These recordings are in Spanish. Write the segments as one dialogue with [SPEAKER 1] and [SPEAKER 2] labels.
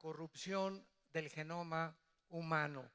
[SPEAKER 1] corrupción del genoma humano.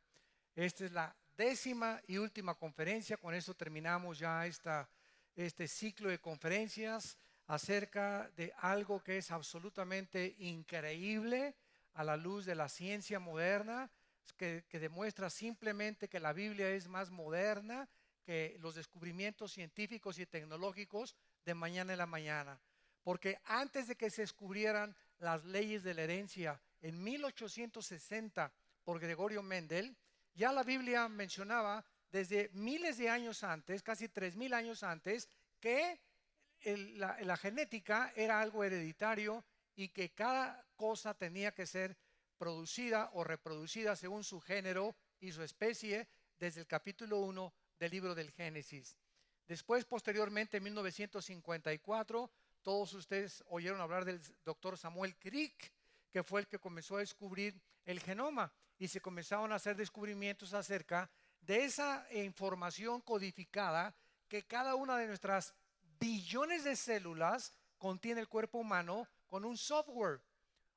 [SPEAKER 1] Esta es la 10ª y última conferencia. Con esto terminamos ya este ciclo de conferencias acerca de algo que es absolutamente increíble a la luz de la ciencia moderna, que demuestra simplemente que la Biblia es más moderna que los descubrimientos científicos y tecnológicos de mañana en la mañana. Porque antes de que se descubrieran las leyes de la herencia en 1860 por Gregorio Mendel, ya la Biblia mencionaba desde miles de años antes, casi 3000 años antes, que la genética era algo hereditario y que cada cosa tenía que ser producida o reproducida según su género y su especie desde el capítulo 1 del libro del Génesis. Después, posteriormente, en 1954, todos ustedes oyeron hablar del doctor Samuel Crick, que fue el que comenzó a descubrir el genoma, y se comenzaron a hacer descubrimientos acerca de esa información codificada que cada una de nuestras billones de células contiene el cuerpo humano con un software.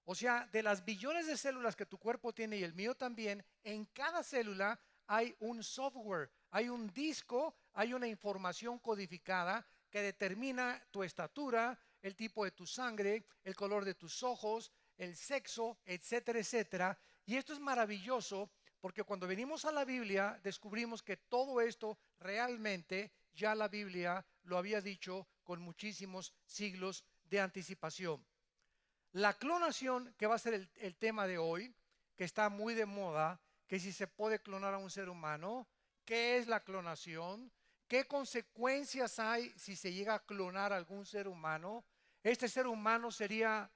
[SPEAKER 1] O sea, de las billones de células que tu cuerpo tiene y el mío también, en cada célula hay un software, hay un disco, hay una información codificada que determina tu estatura, el tipo de tu sangre, el color de tus ojos, el sexo, etcétera, etcétera. Y esto es maravilloso porque cuando venimos a la Biblia descubrimos que todo esto realmente ya la Biblia lo había dicho con muchísimos siglos de anticipación. La clonación, que va a ser el tema de hoy, que está muy de moda, que si se puede clonar a un ser humano, ¿qué es la clonación? ¿Qué consecuencias hay si se llega a clonar a algún ser humano? ¿Este ser humano sería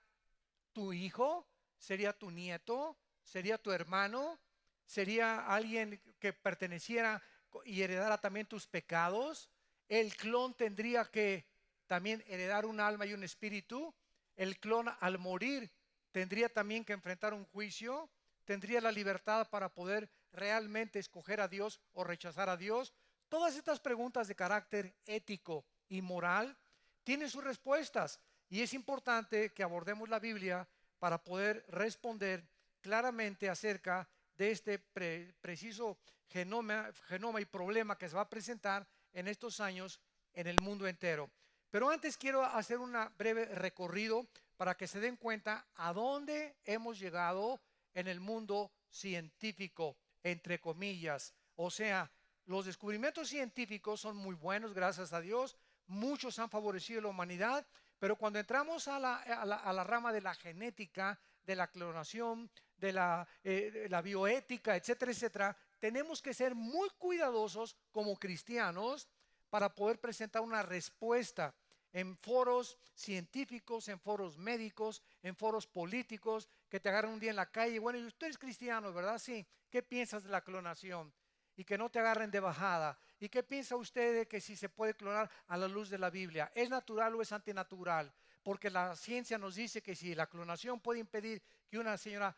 [SPEAKER 1] tu hijo? ¿Sería tu nieto? ¿Sería tu hermano? ¿Sería alguien que perteneciera y heredara también tus pecados? ¿El clon tendría que también heredar un alma y un espíritu? ¿El clon al morir tendría también que enfrentar un juicio? ¿Tendría la libertad para poder realmente escoger a Dios o rechazar a Dios? Todas estas preguntas de carácter ético y moral tienen sus respuestas, y es importante que abordemos la Biblia para poder responder claramente acerca de este preciso genoma y problema que se va a presentar en estos años en el mundo entero. Pero antes quiero hacer un breve recorrido para que se den cuenta a dónde hemos llegado en el mundo científico, entre comillas. O sea, los descubrimientos científicos son muy buenos, gracias a Dios. Muchos han favorecido a la humanidad, pero cuando entramos a la rama de la genética, de la clonación, de la bioética, etcétera, etcétera, tenemos que ser muy cuidadosos como cristianos para poder presentar una respuesta en foros científicos, en foros médicos, en foros políticos, que te agarran un día en la calle. Bueno, y usted es cristiano, ¿verdad? Sí. ¿Qué piensas de la clonación? Y que no te agarren de bajada. ¿Y qué piensa usted de que si se puede clonar a la luz de la Biblia? ¿Es natural o es antinatural? Porque la ciencia nos dice que si la clonación puede impedir que una señora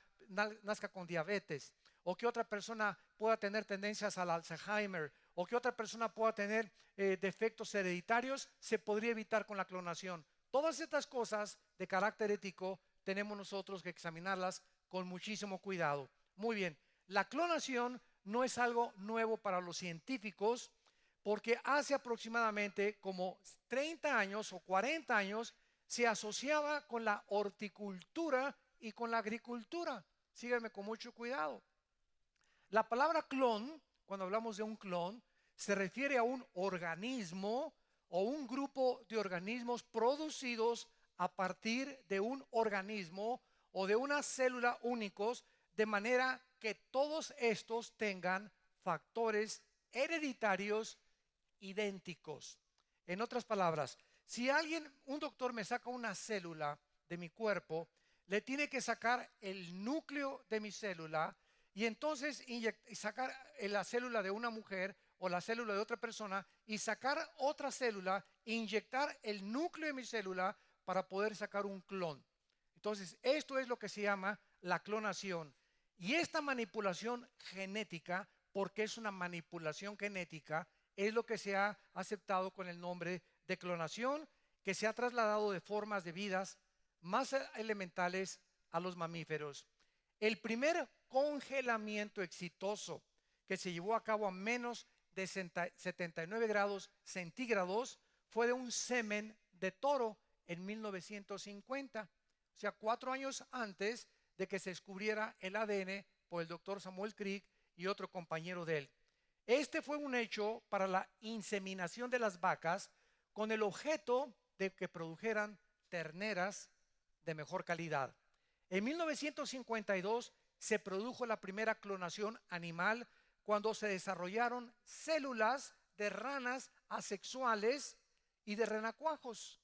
[SPEAKER 1] nazca con diabetes, o que otra persona pueda tener tendencias al Alzheimer, o que otra persona pueda tener defectos hereditarios, se podría evitar con la clonación. Todas estas cosas de carácter ético tenemos nosotros que examinarlas con muchísimo cuidado. Muy bien, la clonación no es algo nuevo para los científicos, porque hace aproximadamente como 30 años o 40 años se asociaba con la horticultura y con la agricultura. Síganme con mucho cuidado. La palabra clon, cuando hablamos de un clon, se refiere a un organismo o un grupo de organismos producidos a partir de un organismo o de una célula únicos, de manera que todos estos tengan factores hereditarios idénticos. En otras palabras, si un doctor me saca una célula de mi cuerpo, le tiene que sacar el núcleo de mi célula y entonces sacar la célula de una mujer o la célula de otra persona y sacar otra célula, inyectar el núcleo de mi célula para poder sacar un clon. Entonces, esto es lo que se llama la clonación. Y esta manipulación genética, porque es una manipulación genética, es lo que se ha aceptado con el nombre de clonación, que se ha trasladado de formas de vidas más elementales a los mamíferos. El primer congelamiento exitoso que se llevó a cabo a menos de 79 grados centígrados fue de un semen de toro en 1950, o sea, 4 años antes de que se descubriera el ADN por el doctor Samuel Crick y otro compañero de él. Este fue un hecho para la inseminación de las vacas con el objeto de que produjeran terneras de mejor calidad. En 1952 se produjo la primera clonación animal cuando se desarrollaron células de ranas asexuales y de renacuajos.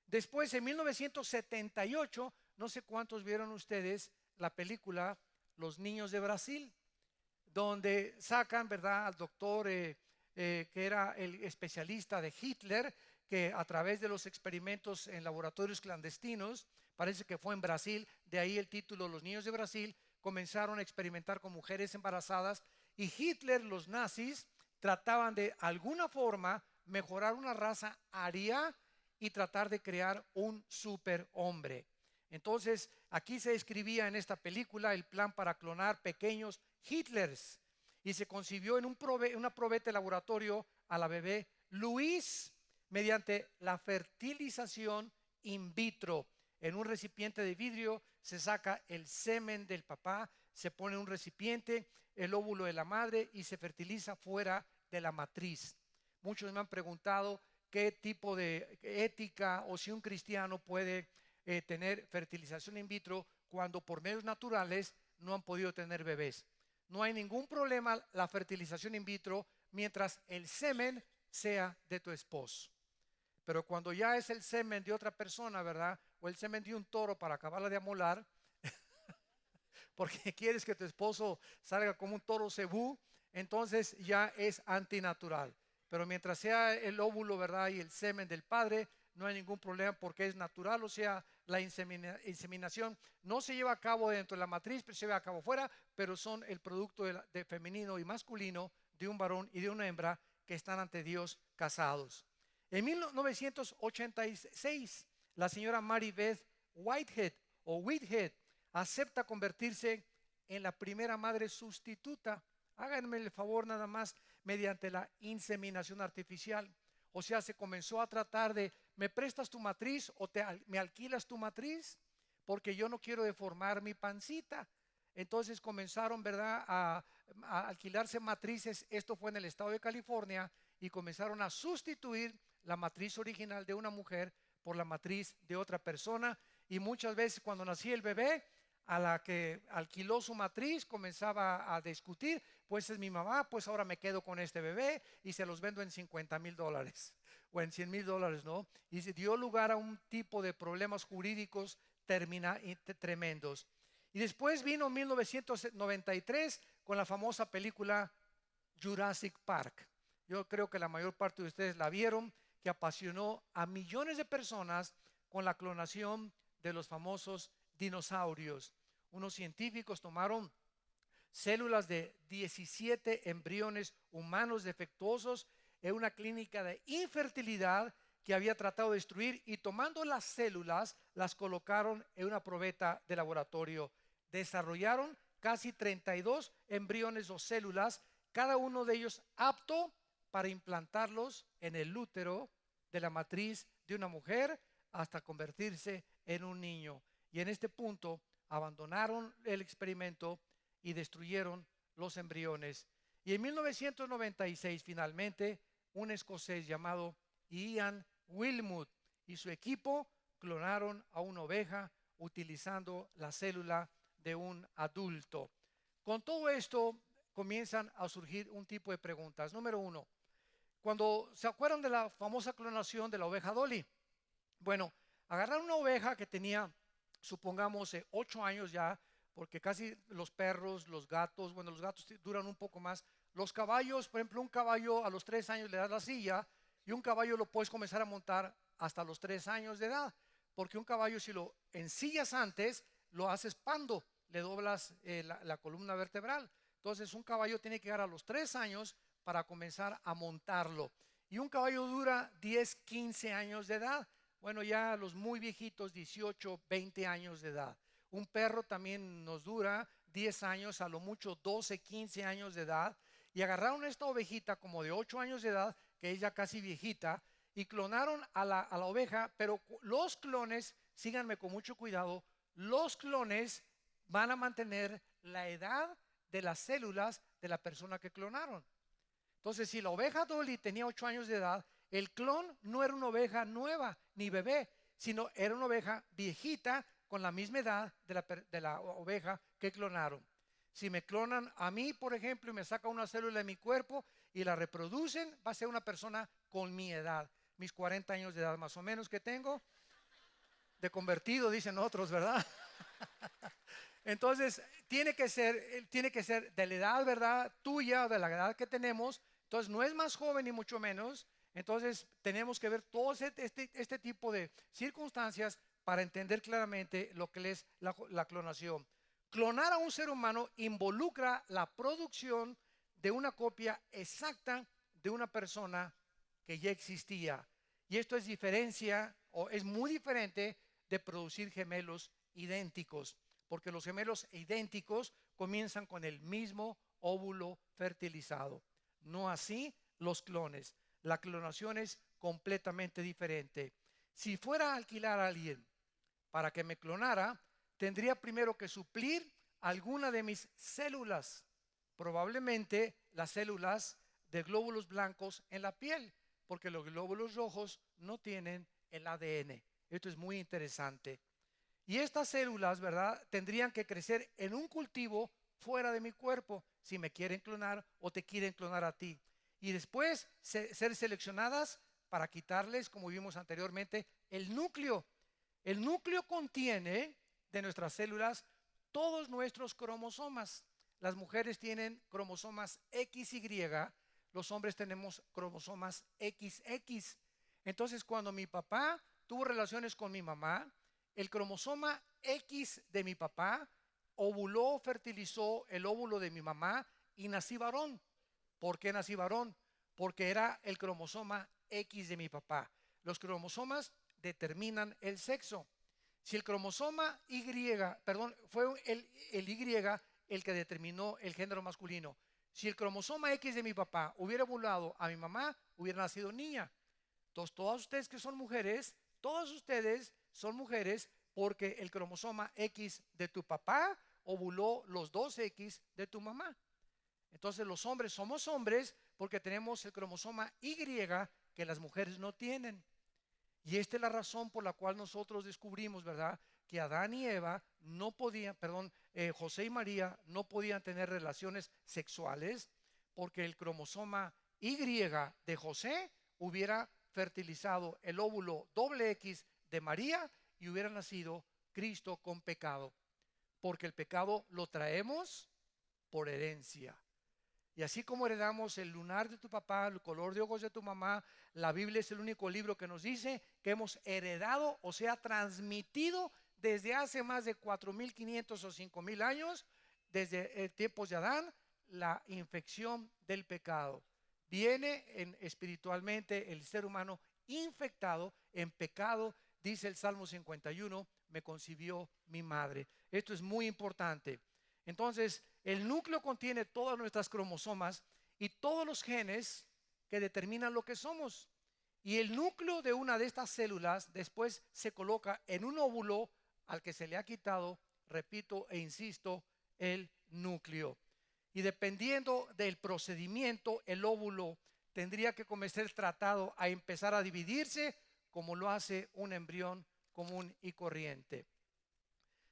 [SPEAKER 1] Después, en 1978, no sé cuántos vieron ustedes la película Los Niños de Brasil, donde sacan, ¿verdad?, al doctor que era el especialista de Hitler, que a través de los experimentos en laboratorios clandestinos, parece que fue en Brasil, de ahí el título Los Niños de Brasil, comenzaron a experimentar con mujeres embarazadas, y Hitler, los nazis, trataban de alguna forma mejorar una raza aria y tratar de crear un superhombre. Entonces, aquí se describía en esta película el plan para clonar pequeños Hitlers, y se concibió en una probeta de laboratorio a la bebé Luis mediante la fertilización in vitro. En un recipiente de vidrio se saca el semen del papá, se pone en un recipiente el óvulo de la madre y se fertiliza fuera de la matriz. Muchos me han preguntado qué tipo de ética o si un cristiano puede tener fertilización in vitro cuando por medios naturales no han podido tener bebés. No hay ningún problema la fertilización in vitro mientras el semen sea de tu esposo. Pero cuando ya es el semen de otra persona, ¿verdad?, o el semen de un toro para acabarla de amolar, porque quieres que tu esposo salga como un toro cebú, entonces ya es antinatural. Pero mientras sea el óvulo, ¿verdad?, y el semen del padre, no hay ningún problema porque es natural. O sea, la inseminación no se lleva a cabo dentro de la matriz, pero se lleva a cabo fuera, pero son el producto de femenino y masculino, de un varón y de una hembra que están ante Dios casados. En 1986, la señora Mary Beth Whitehead acepta convertirse en la primera madre sustituta. Háganme el favor nada más, mediante la inseminación artificial. O sea, se comenzó a tratar de, ¿me prestas tu matriz o me alquilas tu matriz? Porque yo no quiero deformar mi pancita. Entonces comenzaron, ¿verdad?, a alquilarse matrices. Esto fue en el estado de California, y comenzaron a sustituir la matriz original de una mujer por la matriz de otra persona. Y muchas veces cuando nacía el bebé, a la que alquiló su matriz comenzaba a discutir, pues es mi mamá, pues ahora me quedo con este bebé y se los vendo en $50,000 o en $100,000, ¿no? Y se dio lugar a un tipo de problemas jurídicos tremendos. Y después vino 1993 con la famosa película Jurassic Park. Yo creo que la mayor parte de ustedes la vieron, que apasionó a millones de personas con la clonación de los famosos dinosaurios. Unos científicos tomaron células de 17 embriones humanos defectuosos en una clínica de infertilidad que había tratado de destruir, y tomando las células las colocaron en una probeta de laboratorio. Desarrollaron casi 32 embriones o células, cada uno de ellos apto para implantarlos en el útero de la matriz de una mujer hasta convertirse en un niño. Y en este punto abandonaron el experimento y destruyeron los embriones. Y en 1996 finalmente un escocés llamado Ian Wilmut y su equipo clonaron a una oveja utilizando la célula de un adulto. Con todo esto comienzan a surgir un tipo de preguntas. Número uno, cuando se acuerdan de la famosa clonación de la oveja Dolly, bueno, agarraron una oveja que tenía, supongamos, 8 años ya, porque casi los perros, los gatos, bueno, los gatos duran un poco más. Los caballos, por ejemplo, un caballo a los 3 años le das la silla, y un caballo lo puedes comenzar a montar hasta los 3 años de edad, porque un caballo, si lo ensillas antes, lo haces pando, le doblas la columna vertebral. Entonces un caballo tiene que llegar a los 3 años para comenzar a montarlo. Y un caballo dura 10, 15 años de edad. Bueno, ya los muy viejitos, 18, 20 años de edad. Un perro también nos dura 10 años, a lo mucho 12, 15 años de edad, y agarraron esta ovejita como de 8 años de edad, que es ya casi viejita, y clonaron a la oveja, pero los clones, síganme con mucho cuidado, los clones van a mantener la edad de las células de la persona que clonaron. Entonces, si la oveja Dolly tenía 8 años de edad, el clon no era una oveja nueva ni bebé, sino era una oveja viejita con la misma edad de la oveja que clonaron. Si me clonan a mí, por ejemplo, y me sacan una célula de mi cuerpo y la reproducen, va a ser una persona con mi edad, mis 40 años de edad más o menos que tengo, de convertido, dicen otros, ¿verdad? Entonces, tiene que ser de la edad, ¿verdad? Tuya, de la edad que tenemos. Entonces, no es más joven ni mucho menos. Entonces, tenemos que ver todo este tipo de circunstancias para entender claramente lo que es la clonación. Clonar a un ser humano involucra la producción de una copia exacta de una persona que ya existía. Y esto es muy diferente de producir gemelos idénticos, porque los gemelos idénticos comienzan con el mismo óvulo fertilizado. No así los clones. La clonación es completamente diferente. Si fuera a alquilar a alguien para que me clonara, tendría primero que suplir alguna de mis células, probablemente las células de glóbulos blancos en la piel, porque los glóbulos rojos no tienen el ADN. Esto es muy interesante. Y estas células, ¿verdad?, tendrían que crecer en un cultivo fuera de mi cuerpo, si me quieren clonar o te quieren clonar a ti. Y después ser seleccionadas para quitarles, como vimos anteriormente, el núcleo. El núcleo contiene de nuestras células todos nuestros cromosomas. Las mujeres tienen cromosomas XY, los hombres tenemos cromosomas XX. Entonces, cuando mi papá tuvo relaciones con mi mamá, el cromosoma X de mi papá ovuló, fertilizó el óvulo de mi mamá y nací varón. ¿Por qué nací varón? Porque era el cromosoma X de mi papá. Los cromosomas determinan el sexo. Si el cromosoma fue el Y el que determinó el género masculino. Si el cromosoma X de mi papá hubiera ovulado a mi mamá, hubiera nacido niña. Entonces, todas ustedes que son mujeres, todos ustedes son mujeres porque el cromosoma X de tu papá ovuló los dos X de tu mamá. Entonces, los hombres somos hombres porque tenemos el cromosoma Y que las mujeres no tienen. Y esta es la razón por la cual nosotros descubrimos, ¿verdad?, que Adán y Eva no podían, José y María no podían tener relaciones sexuales porque el cromosoma Y de José hubiera fertilizado el óvulo XX de María y hubiera nacido Cristo con pecado, porque el pecado lo traemos por herencia. Y así como heredamos el lunar de tu papá, el color de ojos de tu mamá, la Biblia es el único libro que nos dice que hemos heredado, o sea, transmitido desde hace más de 4.500 o 5.000 años, desde tiempos de Adán, la infección del pecado. Viene espiritualmente el ser humano infectado en pecado, dice el Salmo 51, me concibió mi madre. Esto es muy importante. Entonces, el núcleo contiene todas nuestras cromosomas y todos los genes que determinan lo que somos. Y el núcleo de una de estas células después se coloca en un óvulo al que se le ha quitado, repito e insisto, el núcleo. Y dependiendo del procedimiento, el óvulo tendría que ser tratado a empezar a dividirse como lo hace un embrión común y corriente.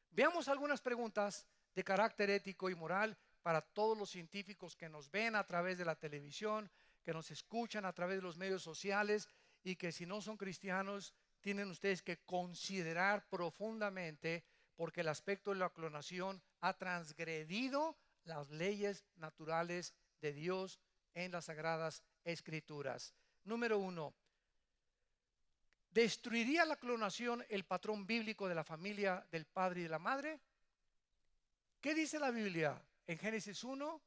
[SPEAKER 1] Veamos algunas preguntas de carácter ético y moral para todos los científicos que nos ven a través de la televisión, que nos escuchan a través de los medios sociales y que si no son cristianos tienen ustedes que considerar profundamente, porque el aspecto de la clonación ha transgredido las leyes naturales de Dios en las Sagradas Escrituras. Número 1. ¿Destruiría la clonación el patrón bíblico de la familia del padre y de la madre? ¿Qué dice la Biblia? En Génesis 1,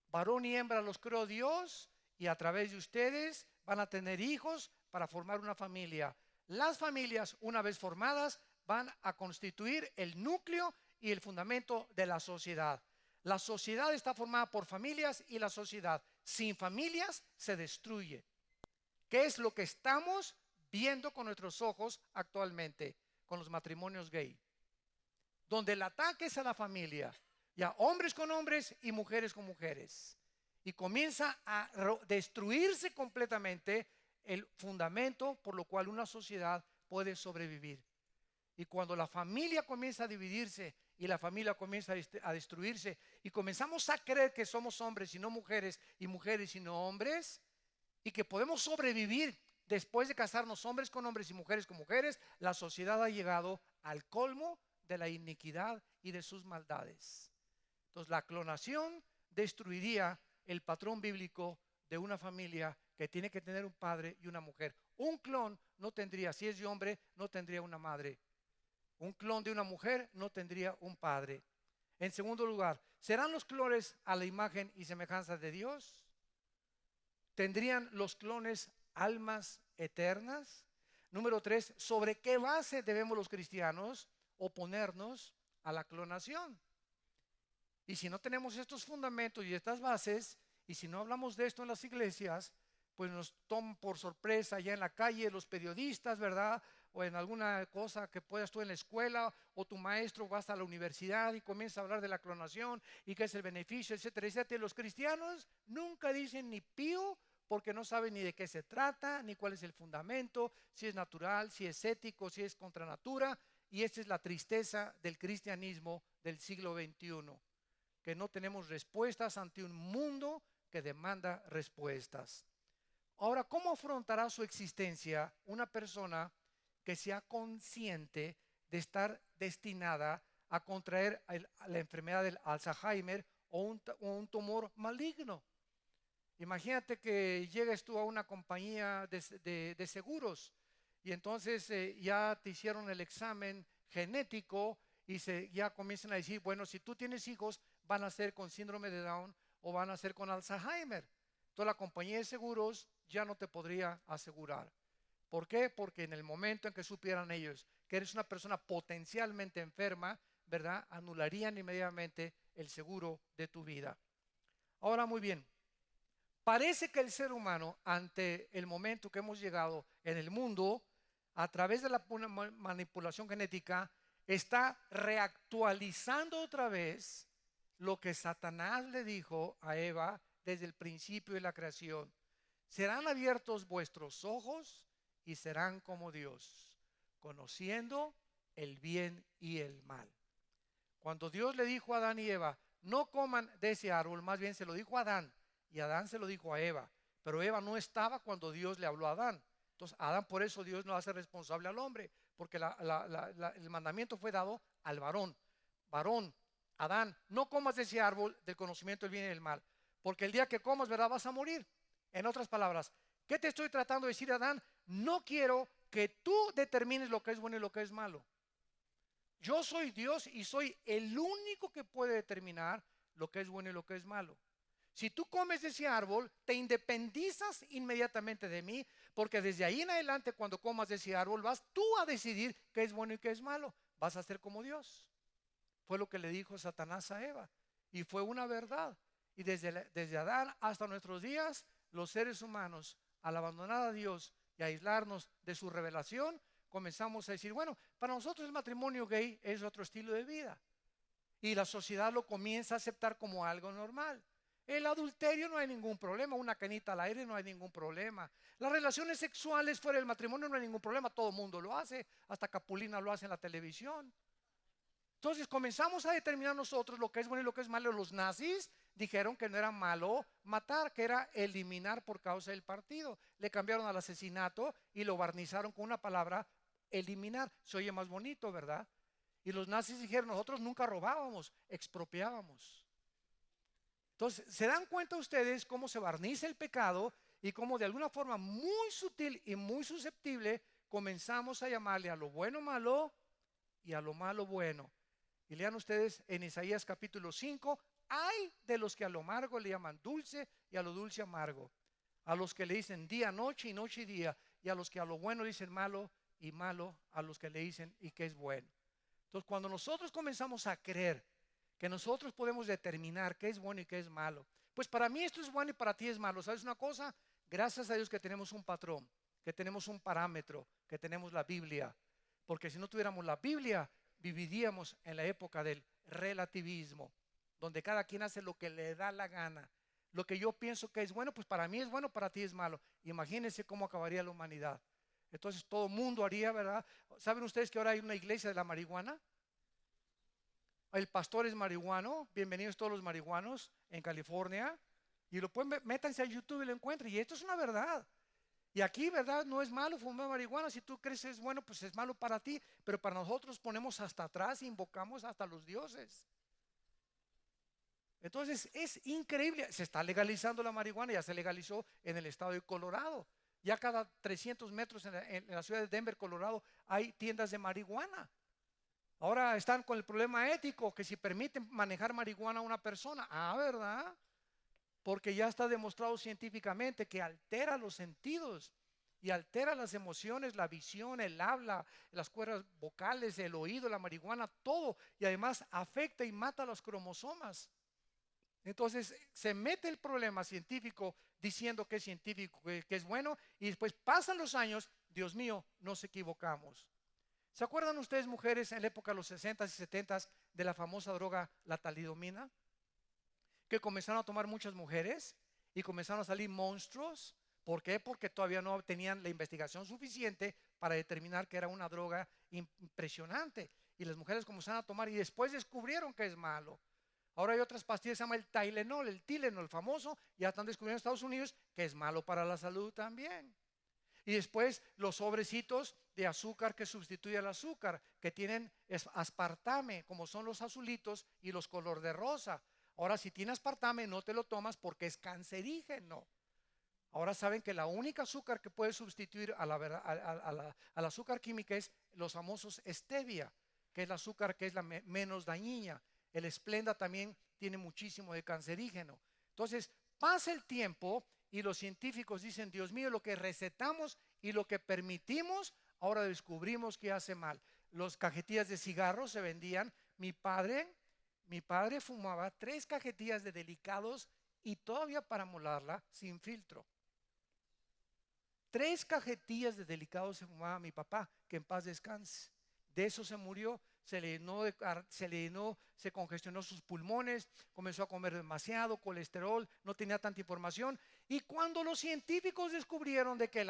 [SPEAKER 1] varón y hembra los creó Dios y a través de ustedes van a tener hijos para formar una familia. Las familias, una vez formadas, van a constituir el núcleo y el fundamento de la sociedad. La sociedad está formada por familias y la sociedad sin familias se destruye. ¿Qué es lo que estamos viendo con nuestros ojos actualmente con los matrimonios gay? Donde el ataque es a la familia, ya hombres con hombres y mujeres con mujeres. Y comienza a destruirse completamente el fundamento por lo cual una sociedad puede sobrevivir. Y cuando la familia comienza a dividirse y la familia comienza a destruirse y comenzamos a creer que somos hombres y no mujeres y mujeres y no hombres y que podemos sobrevivir después de casarnos hombres con hombres y mujeres con mujeres, la sociedad ha llegado al colmo de la iniquidad y de sus maldades. Entonces la clonación destruiría el patrón bíblico de una familia que tiene que tener un padre y una mujer. Un clon no tendría, si es de hombre, no tendría una madre. Un clon de una mujer no tendría un padre. En segundo lugar, ¿serán los clones a la imagen y semejanza de Dios? ¿Tendrían los clones almas eternas? Número 3, ¿sobre qué base debemos los cristianos oponernos a la clonación? Y si no tenemos estos fundamentos y estas bases, y si no hablamos de esto en las iglesias, pues nos toman por sorpresa ya en la calle los periodistas, ¿verdad? O en alguna cosa que puedas tú en la escuela, o tu maestro va hasta la universidad y comienza a hablar de la clonación y qué es el beneficio, etcétera, etcétera. Y los cristianos nunca dicen ni pío porque no saben ni de qué se trata, ni cuál es el fundamento, si es natural, si es ético, si es contra natura. Y esta es la tristeza del cristianismo del siglo XXI, que no tenemos respuestas ante un mundo que demanda respuestas. Ahora, ¿cómo afrontará su existencia una persona que sea consciente de estar destinada a contraer la enfermedad del Alzheimer o un tumor maligno? Imagínate que llegues tú a una compañía de seguros y entonces ya te hicieron el examen genético y ya comienzan a decir, bueno, si tú tienes hijos, van a ser con síndrome de Down o van a ser con Alzheimer. Entonces la compañía de seguros ya no te podría asegurar. ¿Por qué? Porque en el momento en que supieran ellos que eres una persona potencialmente enferma, ¿verdad? Anularían inmediatamente el seguro de tu vida. Ahora, muy bien, parece que el ser humano, ante el momento que hemos llegado en el mundo, a través de la manipulación genética, está reactualizando otra vez lo que Satanás le dijo a Eva desde el principio de la creación. Serán abiertos vuestros ojos y serán como Dios, conociendo el bien y el mal. Cuando Dios le dijo a Adán y Eva, no coman de ese árbol, más bien se lo dijo a Adán y Adán se lo dijo a Eva, pero Eva no estaba cuando Dios le habló a Adán. Entonces Adán, por eso Dios no hace responsable al hombre, porque el mandamiento fue dado al varón. Varón, Adán, no comas de ese árbol del conocimiento del bien y del mal, porque el día que comas, ¿verdad?, vas a morir. En otras palabras, ¿qué te estoy tratando de decir, Adán? No quiero que tú determines lo que es bueno y lo que es malo. Yo soy Dios y soy el único que puede determinar lo que es bueno y lo que es malo. Si tú comes de ese árbol, te independizas inmediatamente de mí, porque desde ahí en adelante, cuando comas de ese árbol, vas tú a decidir qué es bueno y qué es malo. Vas a ser como Dios. Fue lo que le dijo Satanás a Eva, y fue una verdad. Y desde Adán hasta nuestros días, los seres humanos, al abandonar a Dios y aislarnos de su revelación, comenzamos a decir, bueno, para nosotros el matrimonio gay es otro estilo de vida. Y la sociedad lo comienza a aceptar como algo normal. El adulterio no hay ningún problema, una canita al aire no hay ningún problema. Las relaciones sexuales fuera del matrimonio no hay ningún problema, todo el mundo lo hace, hasta Capulina lo hace en la televisión. Entonces comenzamos a determinar nosotros lo que es bueno y lo que es malo. Los nazis dijeron que no era malo matar, que era eliminar por causa del partido. Le cambiaron al asesinato y lo barnizaron con una palabra, eliminar. Se oye más bonito, ¿verdad? Y los nazis dijeron, nosotros nunca robábamos, expropiábamos. Entonces, ¿se dan cuenta ustedes cómo se barniza el pecado y cómo de alguna forma muy sutil y muy susceptible comenzamos a llamarle a lo bueno malo y a lo malo bueno? Y lean ustedes en Isaías capítulo 5, hay de los que a lo amargo le llaman dulce y a lo dulce amargo, a los que le dicen día, noche y noche y día, y a los que a lo bueno le dicen malo y malo, a los que le dicen y que es bueno. Entonces, cuando nosotros comenzamos a creer que nosotros podemos determinar qué es bueno y qué es malo, pues para mí esto es bueno y para ti es malo. ¿Sabes una cosa? Gracias a Dios que tenemos un patrón, que tenemos un parámetro, que tenemos la Biblia. Porque si no tuviéramos la Biblia, viviríamos en la época del relativismo, donde cada quien hace lo que le da la gana. Lo que yo pienso que es bueno, pues para mí es bueno, para ti es malo. Imagínense cómo acabaría la humanidad. Entonces todo el mundo haría, ¿verdad? ¿Saben ustedes que ahora hay una iglesia de la marihuana? El pastor es marihuano. Bienvenidos todos los marihuanos en California. Y lo pueden métanse a YouTube y lo encuentran. Y esto es una verdad. Y aquí, ¿verdad? No es malo fumar marihuana. Si tú crees que es bueno, pues es malo para ti. Pero para nosotros ponemos hasta atrás e invocamos hasta los dioses. Entonces es increíble. Se está legalizando la marihuana. Ya se legalizó en el estado de Colorado. Ya cada 300 metros en la ciudad de Denver, Colorado, hay tiendas de marihuana. Ahora están con el problema ético, que si permiten manejar marihuana a una persona. ¿Verdad? Porque ya está demostrado científicamente que altera los sentidos y altera las emociones, la visión, el habla, las cuerdas vocales, el oído, la marihuana, todo. Y además afecta y mata los cromosomas. Entonces se mete el problema científico diciendo que es científico, que es bueno, y después pasan los años, Dios mío, nos equivocamos. ¿Se acuerdan ustedes, mujeres, en la época de los 60s y 70s de la famosa droga, la talidomina? Que comenzaron a tomar muchas mujeres y comenzaron a salir monstruos. ¿Por qué? Porque todavía no tenían la investigación suficiente para determinar que era una droga impresionante. Y las mujeres comenzaron a tomar y después descubrieron que es malo. Ahora hay otras pastillas, se llama el Tylenol, el Tylenol famoso, ya están descubriendo en Estados Unidos que es malo para la salud también. Y después los sobrecitos de azúcar que sustituye al azúcar, que tienen aspartame, como son los azulitos y los color de rosa. Ahora, si tiene aspartame, no te lo tomas porque es cancerígeno. Ahora saben que la única azúcar que puede sustituir al azúcar química es los famosos stevia, que es el azúcar que es la menos dañina. El Splenda también tiene muchísimo de cancerígeno. Entonces, pasa el tiempo y los científicos dicen, Dios mío, lo que recetamos y lo que permitimos, ahora descubrimos que hace mal. Los cajetillas de cigarros se vendían. Mi padre fumaba 3 cajetillas de Delicados y todavía para molarla sin filtro. 3 cajetillas de Delicados se fumaba mi papá, que en paz descanse. De eso se murió, se congestionó sus pulmones, comenzó a comer demasiado, colesterol, no tenía tanta información. Y cuando los científicos descubrieron de que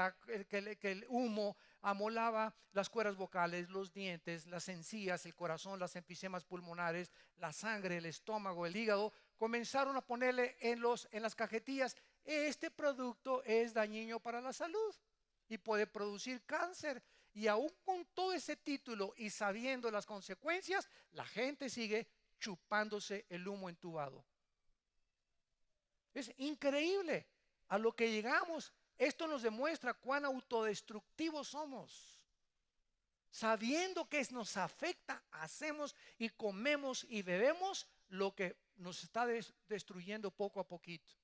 [SPEAKER 1] el humo amolaba las cuerdas vocales, los dientes, las encías, el corazón, las enfisemas pulmonares, la sangre, el estómago, el hígado, comenzaron a ponerle en las cajetillas, este producto es dañino para la salud y puede producir cáncer. Y aún con todo ese título y sabiendo las consecuencias, la gente sigue chupándose el humo entubado. Es increíble a lo que llegamos. Esto nos demuestra cuán autodestructivos somos. Sabiendo que nos afecta, hacemos y comemos y bebemos lo que nos está destruyendo poco a poquito.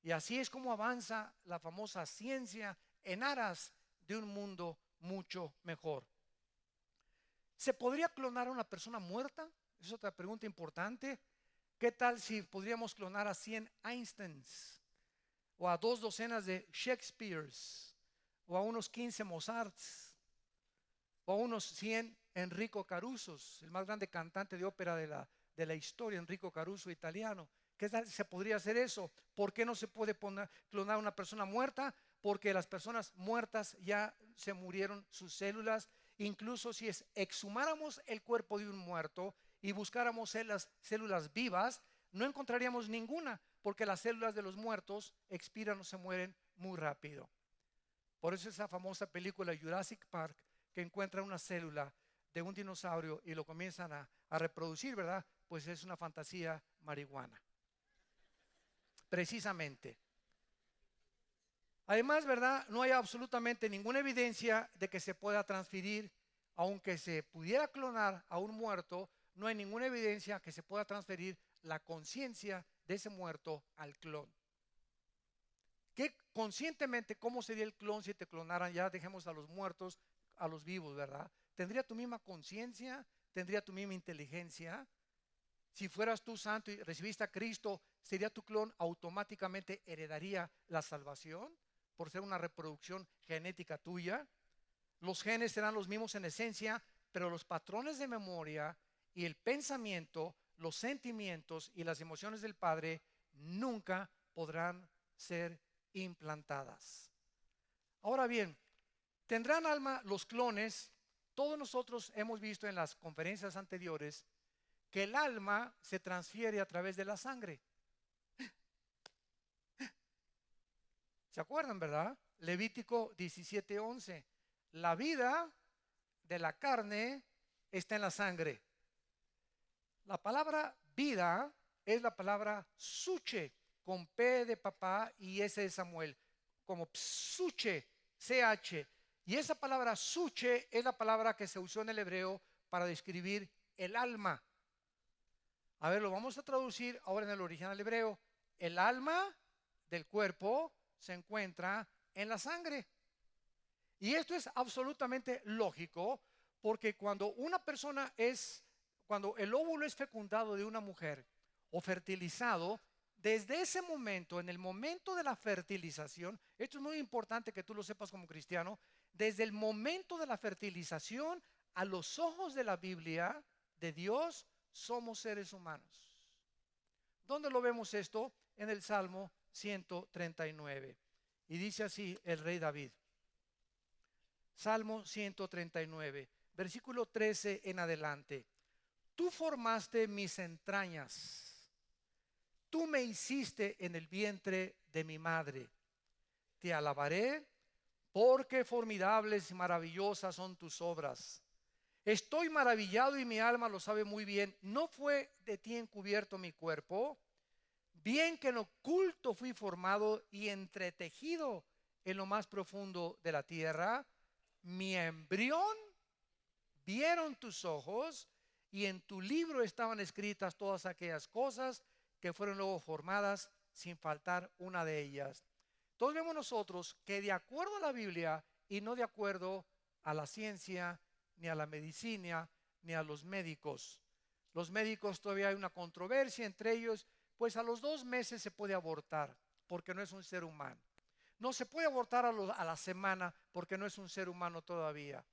[SPEAKER 1] Y así es como avanza la famosa ciencia en aras de un mundo mucho mejor. ¿Se podría clonar a una persona muerta? Es otra pregunta importante. ¿Qué tal si podríamos clonar a 100 Einsteins? O a 2 docenas de Shakespeares? O a unos 15 Mozarts? O a unos 100 Enrico Carusos, el más grande cantante de ópera de la historia, Enrico Caruso, italiano? ¿Qué tal si se podría hacer eso? ¿Por qué no se puede clonar a una persona muerta? Porque las personas muertas ya se murieron sus células. Incluso si exhumáramos el cuerpo de un muerto y buscáramos células vivas, no encontraríamos ninguna, porque las células de los muertos expiran o se mueren muy rápido. Por eso esa famosa película Jurassic Park, que encuentra una célula de un dinosaurio y lo comienzan a reproducir, ¿verdad? Pues es una fantasía marihuana. Precisamente. Además, ¿verdad? No hay absolutamente ninguna evidencia de que se pueda transferir, aunque se pudiera clonar a un muerto, no hay ninguna evidencia que se pueda transferir la conciencia de ese muerto al clon. ¿Qué conscientemente cómo sería el clon si te clonaran? Ya dejemos a los muertos, a los vivos, ¿verdad? ¿Tendría tu misma conciencia? tendría tu misma inteligencia. Si fueras tú santo y recibiste a Cristo, ¿sería tu clon automáticamente heredaría la salvación por ser una reproducción genética tuya? Los genes serán los mismos en esencia, pero los patrones de memoria y el pensamiento, los sentimientos y las emociones del Padre nunca podrán ser implantadas. Ahora bien, ¿tendrán alma los clones? Todos nosotros hemos visto en las conferencias anteriores que el alma se transfiere a través de la sangre. ¿Se acuerdan, verdad? Levítico 17:11. La vida de la carne está en la sangre. La palabra vida es la palabra suche, con P de papá y S de Samuel, como psuche, CH. Y esa palabra suche es la palabra que se usó en el hebreo para describir el alma. A ver, lo vamos a traducir ahora en el original hebreo. El alma del cuerpo se encuentra en la sangre. Y esto es absolutamente lógico, porque cuando cuando el óvulo es fecundado de una mujer o fertilizado, desde ese momento, en el momento de la fertilización, esto es muy importante que tú lo sepas como cristiano, desde el momento de la fertilización, a los ojos de la Biblia, de Dios, somos seres humanos. ¿Dónde lo vemos esto? En el Salmo 139. Y dice así el rey David. Salmo 139, versículo 13 en adelante. Tú formaste mis entrañas, tú me hiciste en el vientre de mi madre. Te alabaré porque formidables y maravillosas son tus obras. Estoy maravillado y mi alma lo sabe muy bien. ¿No fue de ti encubierto mi cuerpo? Bien que en oculto fui formado y entretejido en lo más profundo de la tierra. Mi embrión vieron tus ojos y en tu libro estaban escritas todas aquellas cosas que fueron luego formadas sin faltar una de ellas. Entonces vemos nosotros que de acuerdo a la Biblia y no de acuerdo a la ciencia, ni a la medicina, ni a los médicos. Los médicos todavía hay una controversia entre ellos, pues a los 2 meses se puede abortar porque no es un ser humano. No se puede abortar a la semana porque no es un ser humano todavía.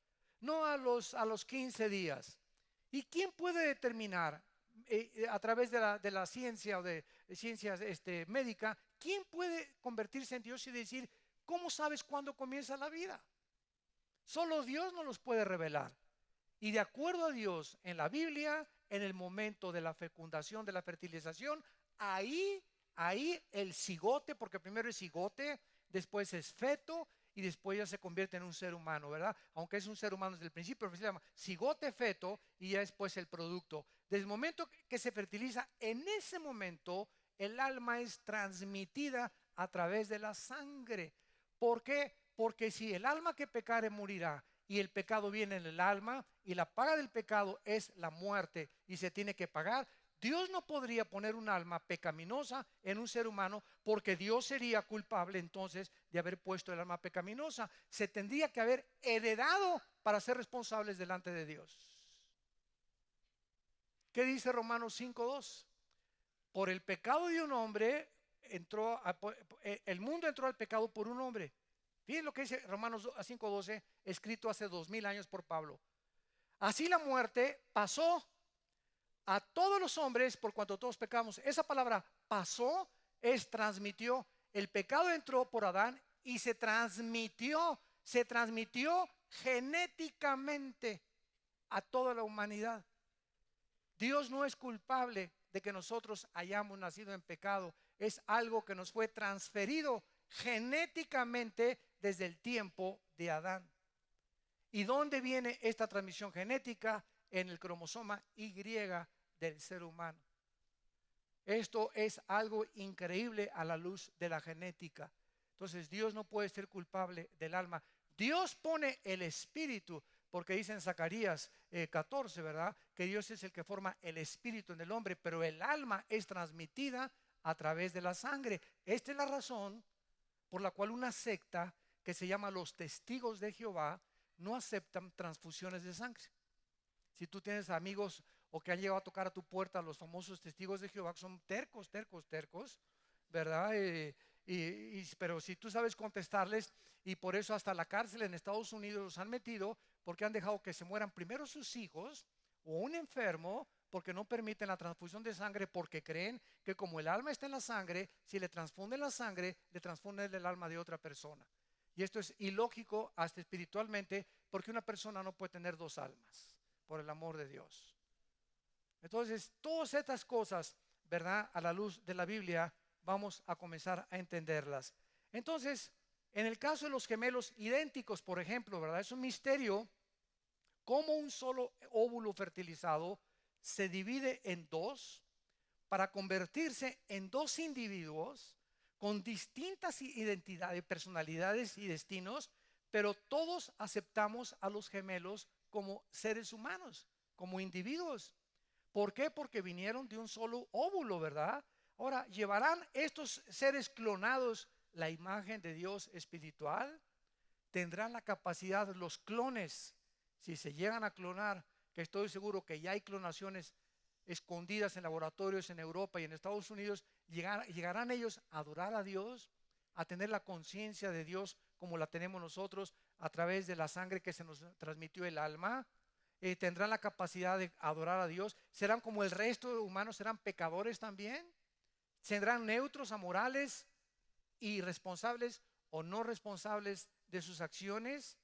[SPEAKER 1] No a los 15 días. ¿Y quién puede determinar a través de la ciencia o de ciencia médica, quién puede convertirse en Dios y decir, ¿cómo sabes cuándo comienza la vida? Solo Dios nos los puede revelar. Y de acuerdo a Dios, en la Biblia, en el momento de la fecundación, de la fertilización, ahí el cigote, porque primero es cigote, después es feto y después ya se convierte en un ser humano, ¿verdad? Aunque es un ser humano desde el principio, pero se llama cigote, feto y ya después el producto. Desde el momento que se fertiliza, en ese momento el alma es transmitida a través de la sangre. ¿Por qué? Porque si el alma que pecare morirá, y el pecado viene en el alma, y la paga del pecado es la muerte, y se tiene que pagar, Dios no podría poner un alma pecaminosa en un ser humano, porque Dios sería culpable entonces de haber puesto el alma pecaminosa. Se tendría que haber heredado para ser responsables delante de Dios. ¿Qué dice Romanos 5:2? Por el pecado de un hombre el mundo entró al pecado por un hombre. Fíjense lo que dice Romanos 5:12, escrito hace 2000 años por Pablo. Así la muerte pasó a todos los hombres por cuanto todos pecamos. Esa palabra pasó es transmitió. El pecado entró por Adán y se transmitió genéticamente a toda la humanidad. Dios no es culpable de que nosotros hayamos nacido en pecado. Es algo que nos fue transferido genéticamente desde el tiempo de Adán. ¿Y dónde viene esta transmisión genética? En el cromosoma Y del ser humano. Esto es algo increíble a la luz de la genética. Entonces Dios no puede ser culpable del alma. Dios pone el espíritu, porque dice en Zacarías 14, ¿verdad? Que Dios es el que forma el espíritu en el hombre, pero el alma es transmitida a través de la sangre. Esta es la razón por la cual una secta que se llama los Testigos de Jehová no aceptan transfusiones de sangre. Si tú tienes amigos o que han llegado a tocar a tu puerta, los famosos testigos de Jehová, que son tercos, tercos, tercos, ¿verdad? Pero si tú sabes contestarles, y por eso hasta la cárcel en Estados Unidos los han metido, porque han dejado que se mueran primero sus hijos o un enfermo, porque no permiten la transfusión de sangre, porque creen que como el alma está en la sangre, si le transfunden la sangre, le transfunden el alma de otra persona. Y esto es ilógico hasta espiritualmente, porque una persona no puede tener dos almas, por el amor de Dios. Entonces, todas estas cosas, ¿verdad? A la luz de la Biblia, vamos a comenzar a entenderlas. Entonces, en el caso de los gemelos idénticos, por ejemplo, ¿verdad? Es un misterio cómo un solo óvulo fertilizado se divide en dos para convertirse en dos individuos con distintas identidades, personalidades y destinos, pero todos aceptamos a los gemelos como seres humanos, como individuos. ¿Por qué? Porque vinieron de un solo óvulo, ¿verdad? Ahora, ¿llevarán estos seres clonados la imagen de Dios espiritual? ¿Tendrán la capacidad los clones, si se llegan a clonar, que estoy seguro que ya hay clonaciones escondidas en laboratorios en Europa y en Estados Unidos, llegarán ellos a adorar a Dios, a tener la conciencia de Dios como la tenemos nosotros a través de la sangre que se nos transmitió el alma? ¿Tendrán la capacidad de adorar a Dios? ¿Serán como el resto de humanos? ¿Serán pecadores también? ¿Serán neutros, amorales, irresponsables o no responsables de sus acciones?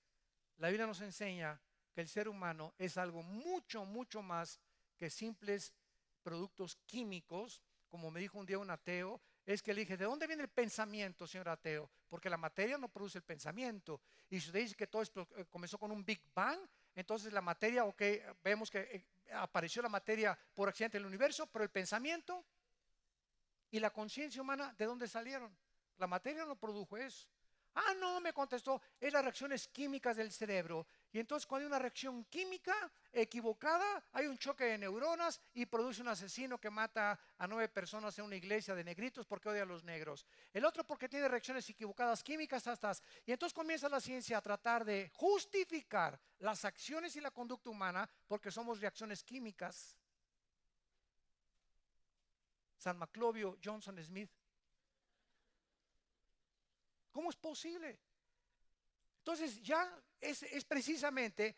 [SPEAKER 1] La Biblia nos enseña que el ser humano es algo mucho, mucho más que simples productos químicos. Como me dijo un día un ateo, es que le dije, ¿de dónde viene el pensamiento, señor ateo? Porque la materia no produce el pensamiento. Y si usted dice que todo esto comenzó con un Big Bang, entonces la materia, ok, vemos que apareció la materia por accidente en el universo, pero el pensamiento y la conciencia humana, ¿de dónde salieron? La materia no produjo eso. Ah, no, me contestó, es las reacciones químicas del cerebro. Y entonces cuando hay una reacción química equivocada, hay un choque de neuronas y produce un asesino que mata a 9 personas en una iglesia de negritos porque odia a los negros. El otro porque tiene reacciones equivocadas químicas hasta. Y entonces comienza la ciencia a tratar de justificar las acciones y la conducta humana porque somos reacciones químicas. San Maclovio, Johnson Smith. ¿Cómo es posible? Entonces ya es precisamente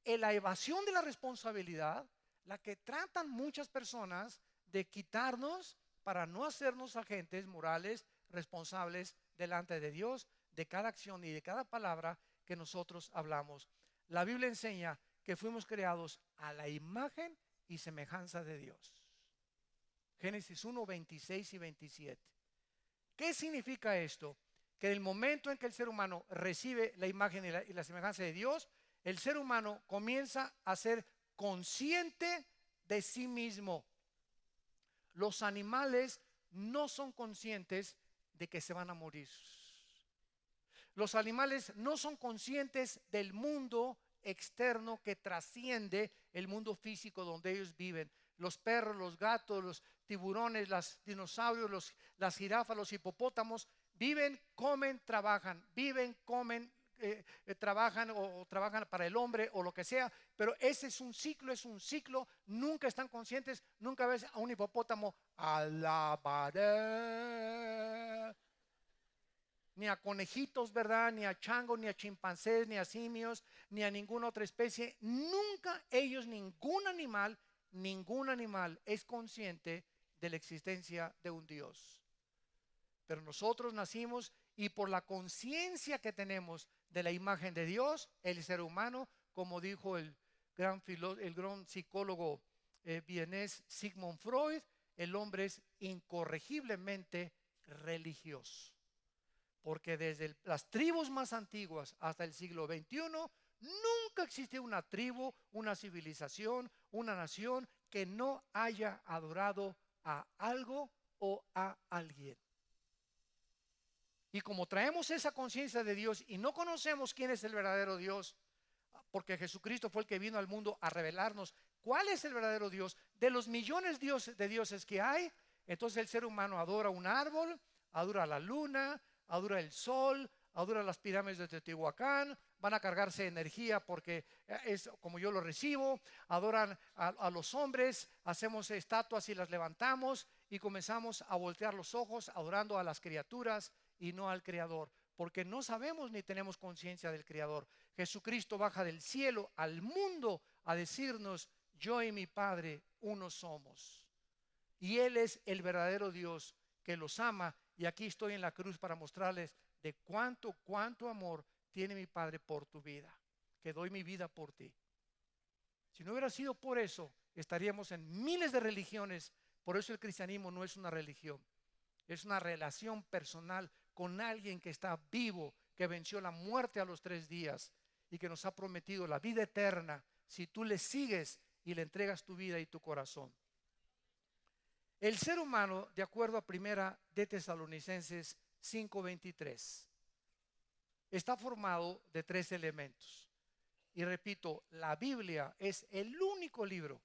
[SPEAKER 1] la evasión de la responsabilidad la que tratan muchas personas de quitarnos para no hacernos agentes morales responsables delante de Dios de cada acción y de cada palabra que nosotros hablamos. La Biblia enseña que fuimos creados a la imagen y semejanza de Dios. Génesis 1, 26 y 27. ¿Qué significa esto? Que en el momento en que el ser humano recibe la imagen y la semejanza de Dios, el ser humano comienza a ser consciente de sí mismo. Los animales no son conscientes de que se van a morir. Los animales no son conscientes del mundo externo que trasciende el mundo físico donde ellos viven. Los perros, los gatos, los tiburones, los dinosaurios, las jirafas, los hipopótamos viven, comen, trabajan, viven, comen, trabajan o trabajan para el hombre o lo que sea, pero ese es un ciclo, nunca están conscientes, nunca ves a un hipopótamo alabaré, ni a conejitos, ¿verdad? Ni a changos, ni a chimpancés, ni a simios, ni a ninguna otra especie, nunca ellos, ningún animal es consciente de la existencia de un Dios. Pero nosotros nacimos y por la conciencia que tenemos de la imagen de Dios, el ser humano, como dijo el gran psicólogo vienés Sigmund Freud, el hombre es incorregiblemente religioso. Porque desde las tribus más antiguas hasta el siglo XXI, nunca existió una tribu, una civilización, una nación que no haya adorado a algo o a alguien. Y como traemos esa conciencia de Dios y no conocemos quién es el verdadero Dios, porque Jesucristo fue el que vino al mundo a revelarnos cuál es el verdadero Dios, de los millones de dioses que hay, entonces el ser humano adora un árbol, adora la luna, adora el sol, adora las pirámides de Teotihuacán, van a cargarse de energía porque es como yo lo recibo. Adoran a los hombres, hacemos estatuas y las levantamos y comenzamos a voltear los ojos adorando a las criaturas y no al Creador, porque no sabemos ni tenemos conciencia del Creador. Jesucristo baja del cielo al mundo a decirnos: yo y mi Padre uno somos. Y Él es el verdadero Dios que los ama. Y aquí estoy en la cruz para mostrarles de cuánto amor tiene mi Padre por tu vida, que doy mi vida por ti. Si no hubiera sido por eso, estaríamos en miles de religiones. Por eso el cristianismo no es una religión, es una relación personal con alguien que está vivo, que venció la muerte a los 3 días y que nos ha prometido la vida eterna si tú le sigues y le entregas tu vida y tu corazón. El ser humano, de acuerdo a Primera de Tesalonicenses 5:23, está formado de 3 elementos. Y repito, la Biblia es el único libro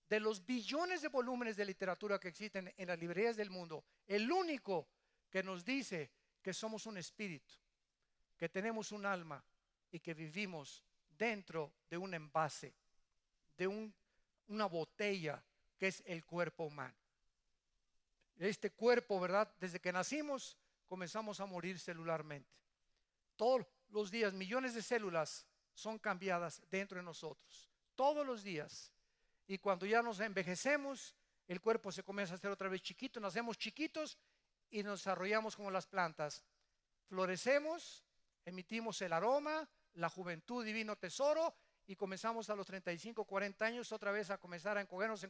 [SPEAKER 1] de los billones de volúmenes de literatura que existen en las librerías del mundo, el único que nos dice que somos un espíritu, que tenemos un alma y que vivimos dentro de un envase, de una botella que es el cuerpo humano. Este cuerpo, ¿verdad? Desde que nacimos comenzamos a morir celularmente. Todos los días millones de células son cambiadas dentro de nosotros, todos los días. Y cuando ya nos envejecemos, el cuerpo se comienza a hacer otra vez chiquito, nacemos chiquitos y nos desarrollamos como las plantas. Florecemos, emitimos el aroma, la juventud, divino tesoro, y comenzamos a los 35, 40 años otra vez a comenzar a encogernos,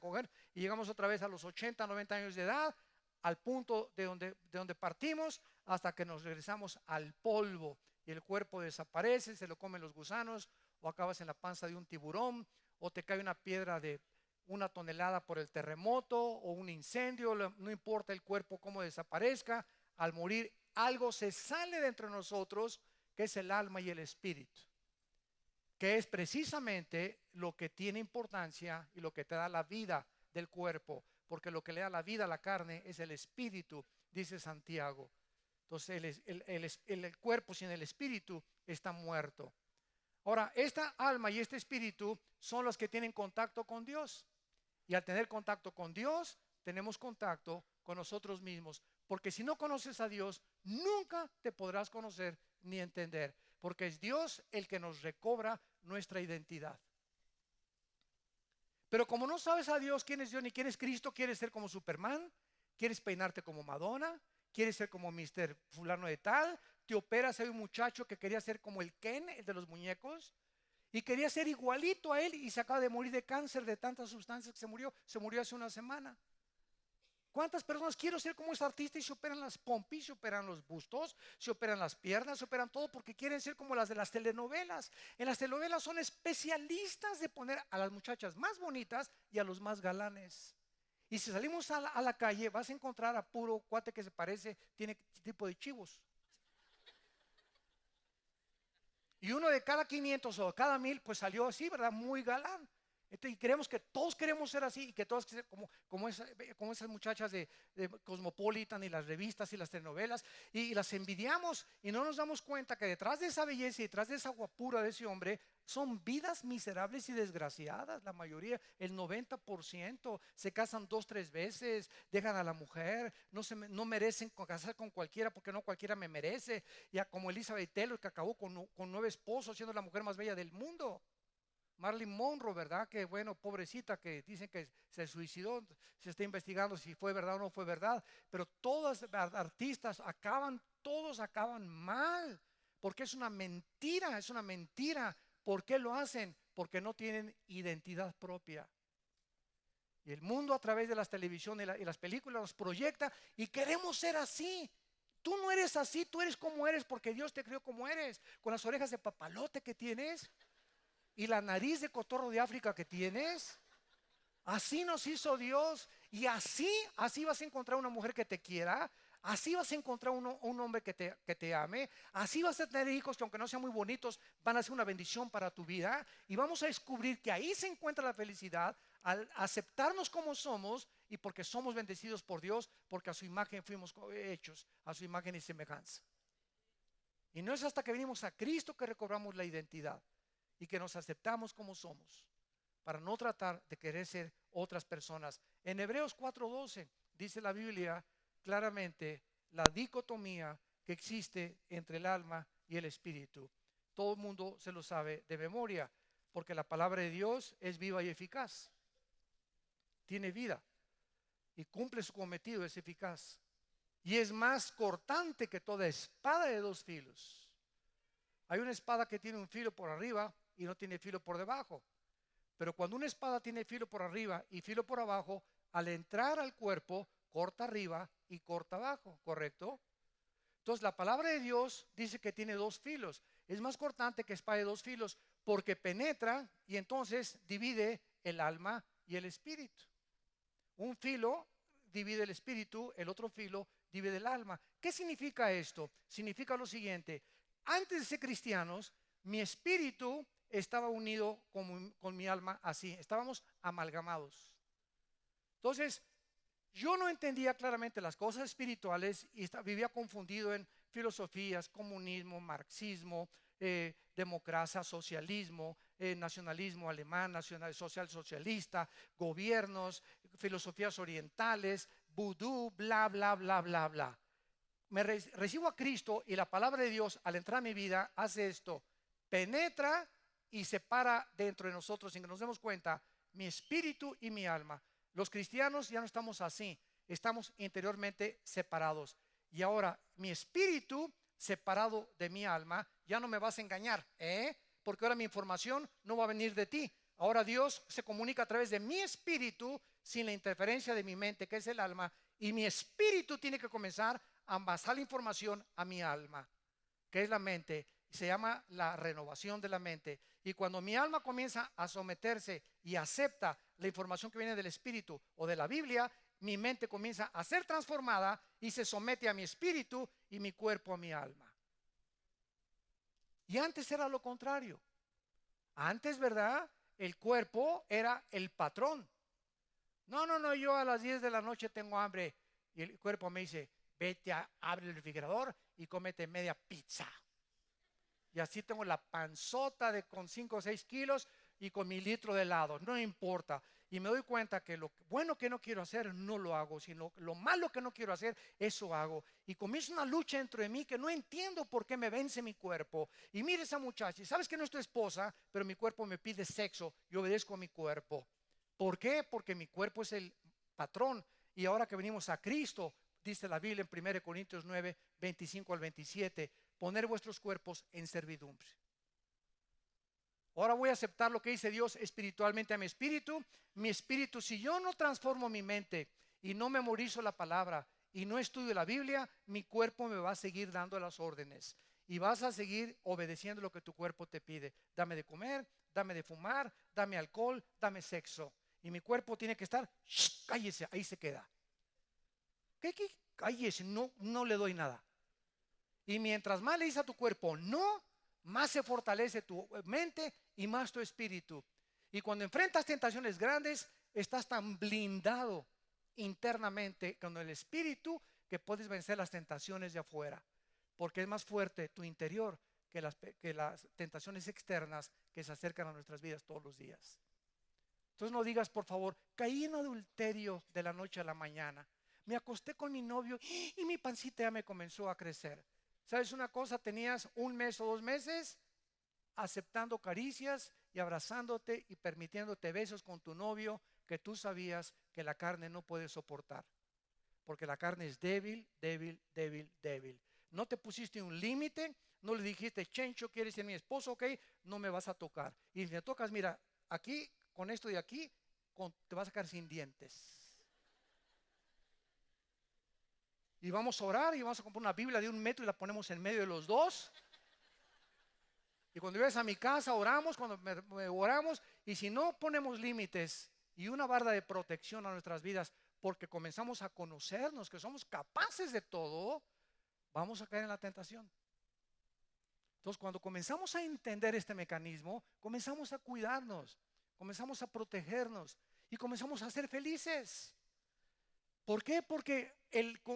[SPEAKER 1] y llegamos otra vez a los 80, 90 años de edad, al punto de donde partimos, hasta que nos regresamos al polvo y el cuerpo desaparece, se lo comen los gusanos, o acabas en la panza de un tiburón, o te cae una piedra de 1 tonelada por el terremoto o un incendio. No importa el cuerpo cómo desaparezca, al morir algo se sale de entre nosotros, que es el alma y el espíritu, que es precisamente lo que tiene importancia y lo que te da la vida del cuerpo, porque lo que le da la vida a la carne es el espíritu, dice Santiago. Entonces el cuerpo sin el espíritu está muerto. Ahora, esta alma y este espíritu son los que tienen contacto con Dios, y al tener contacto con Dios tenemos contacto con nosotros mismos, porque si no conoces a Dios nunca te podrás conocer ni entender, porque es Dios el que nos recobra nuestra identidad. Pero como no sabes a Dios, quién es Dios ni quién es Cristo, quieres ser como Superman, quieres peinarte como Madonna, quieres ser como Mr. Fulano de tal, te operas. Hay un muchacho que quería ser como el Ken, el de los muñecos, y quería ser igualito a él, y se acaba de morir de cáncer de tantas sustancias que se murió hace una semana. ¿Cuántas personas quiero ser como ese artista y se operan las pompis, se operan los bustos, se operan las piernas, se operan todo porque quieren ser como las de las telenovelas? En las telenovelas son especialistas de poner a las muchachas más bonitas y a los más galanes. Y si salimos a la calle vas a encontrar a puro cuate que se parece, tiene tipo de chivos. Y uno de cada 500 o cada 1000 pues salió así, ¿verdad? Muy galán. Entonces, y creemos que todos queremos ser así, y que todos como esas muchachas de Cosmopolitan y las revistas y las telenovelas, y las envidiamos, y no nos damos cuenta que detrás de esa belleza y detrás de esa guapura de ese hombre son vidas miserables y desgraciadas. La mayoría, el 90%, se casan 2, 3 veces, dejan a la mujer, no merecen casar con cualquiera porque no cualquiera me merece. Ya como Elizabeth Taylor, que acabó con 9 esposos siendo la mujer más bella del mundo. Marilyn Monroe, ¿verdad? Que bueno, pobrecita, que dicen que se suicidó. Se está investigando si fue verdad o no fue verdad, pero todas las artistas todos acaban mal, porque es una mentira, es una mentira. ¿Por qué lo hacen? Porque no tienen identidad propia. Y el mundo, a través de las televisiones y las películas, nos proyecta y queremos ser así. Tú no eres así, tú eres como eres porque Dios te creó como eres, con las orejas de papalote que tienes y la nariz de cotorro de África que tienes. Así nos hizo Dios, y así vas a encontrar una mujer que te quiera, así vas a encontrar un hombre que te ame, así vas a tener hijos que, aunque no sean muy bonitos, van a ser una bendición para tu vida. Y vamos a descubrir que ahí se encuentra la felicidad, al aceptarnos como somos, y porque somos bendecidos por Dios, porque a su imagen fuimos hechos, a su imagen y semejanza. Y no es hasta que venimos a Cristo que recobramos la identidad y que nos aceptamos como somos, para no tratar de querer ser otras personas. En Hebreos 4:12 dice la Biblia claramente la dicotomía que existe entre el alma y el espíritu. Todo el mundo se lo sabe de memoria, porque la palabra de Dios es viva y eficaz. Tiene vida y cumple su cometido, es eficaz. Y es más cortante que toda espada de dos filos. Hay una espada que tiene un filo por arriba y no tiene filo por debajo. Pero cuando una espada tiene filo por arriba y filo por abajo, al entrar al cuerpo, corta arriba y corta abajo, ¿correcto? Entonces la palabra de Dios dice que tiene dos filos. Es más cortante que espada de dos filos porque penetra y entonces divide el alma y el espíritu. Un filo divide el espíritu, el otro filo divide el alma. ¿Qué significa esto? Significa lo siguiente: antes de ser cristianos, mi espíritu estaba unido con mi alma así, estábamos amalgamados. Entonces, yo no entendía claramente las cosas espirituales y vivía confundido en filosofías, comunismo, marxismo, democracia, socialismo, nacionalismo alemán, nacional, social socialista, gobiernos, filosofías orientales, vudú, bla, bla, bla, bla, bla. Recibo a Cristo y la palabra de Dios al entrar a mi vida hace esto: penetra y separa dentro de nosotros sin que nos demos cuenta mi espíritu y mi alma. Los cristianos ya no estamos así, estamos interiormente separados. Y ahora mi espíritu separado de mi alma, ya no me vas a engañar, porque ahora mi información no va a venir de ti. Ahora Dios se comunica a través de mi espíritu sin la interferencia de mi mente, que es el alma, y mi espíritu tiene que comenzar a envasar la información a mi alma, que es la mente. Se llama la renovación de la mente. Y cuando mi alma comienza a someterse y acepta la información que viene del espíritu o de la Biblia, mi mente comienza a ser transformada y se somete a mi espíritu y mi cuerpo a mi alma. Y antes era lo contrario. Antes, ¿verdad? El cuerpo era el patrón. No, yo a las 10 de la noche tengo hambre. Y el cuerpo me dice: vete a abre el refrigerador y cómete media pizza. Y así tengo la panzota con 5 o 6 kilos y con mi litro de helado, no importa. Y me doy cuenta que lo bueno que no quiero hacer no lo hago, sino lo malo que no quiero hacer, eso hago. Y comienza una lucha dentro de mí que no entiendo por qué me vence mi cuerpo. Y mire esa muchacha, y sabes que no es tu esposa, pero mi cuerpo me pide sexo y obedezco a mi cuerpo. ¿Por qué? Porque mi cuerpo es el patrón. Y ahora que venimos a Cristo, dice la Biblia en 1 Corintios 9, 25 al 27, poner vuestros cuerpos en servidumbre. Ahora voy a aceptar lo que dice Dios espiritualmente a mi espíritu. Mi espíritu, si yo no transformo mi mente y no memorizo la palabra y no estudio la Biblia, mi cuerpo me va a seguir dando las órdenes y vas a seguir obedeciendo lo que tu cuerpo te pide. Dame de comer, dame de fumar, dame alcohol, dame sexo. Y mi cuerpo tiene que estar, cállese, ahí se queda. ¿Qué? Cállese, no le doy nada. Y mientras más le dices a tu cuerpo no, más se fortalece tu mente y más tu espíritu. Y cuando enfrentas tentaciones grandes, estás tan blindado internamente con el espíritu que puedes vencer las tentaciones de afuera, porque es más fuerte tu interior que las tentaciones externas que se acercan a nuestras vidas todos los días. Entonces no digas, por favor, caí en adulterio de la noche a la mañana, me acosté con mi novio y mi pancita ya me comenzó a crecer. ¿Sabes una cosa? Tenías 1 mes o 2 meses aceptando caricias y abrazándote y permitiéndote besos con tu novio que tú sabías que la carne no puede soportar, porque la carne es débil, débil, débil, débil. No te pusiste un límite, no le dijiste: Chencho, ¿quieres ser mi esposo? Ok, no me vas a tocar. Y si me tocas, mira, aquí, con esto de aquí, te vas a quedar sin dientes. Y vamos a orar y vamos a comprar una Biblia de 1 metro y la ponemos en medio de los dos. Y cuando vienes a mi casa oramos, oramos, y si no ponemos límites y una barra de protección a nuestras vidas, porque comenzamos a conocernos que somos capaces de todo, vamos a caer en la tentación. Entonces, cuando comenzamos a entender este mecanismo, comenzamos a cuidarnos, comenzamos a protegernos y comenzamos a ser felices. ¿Por qué? Porque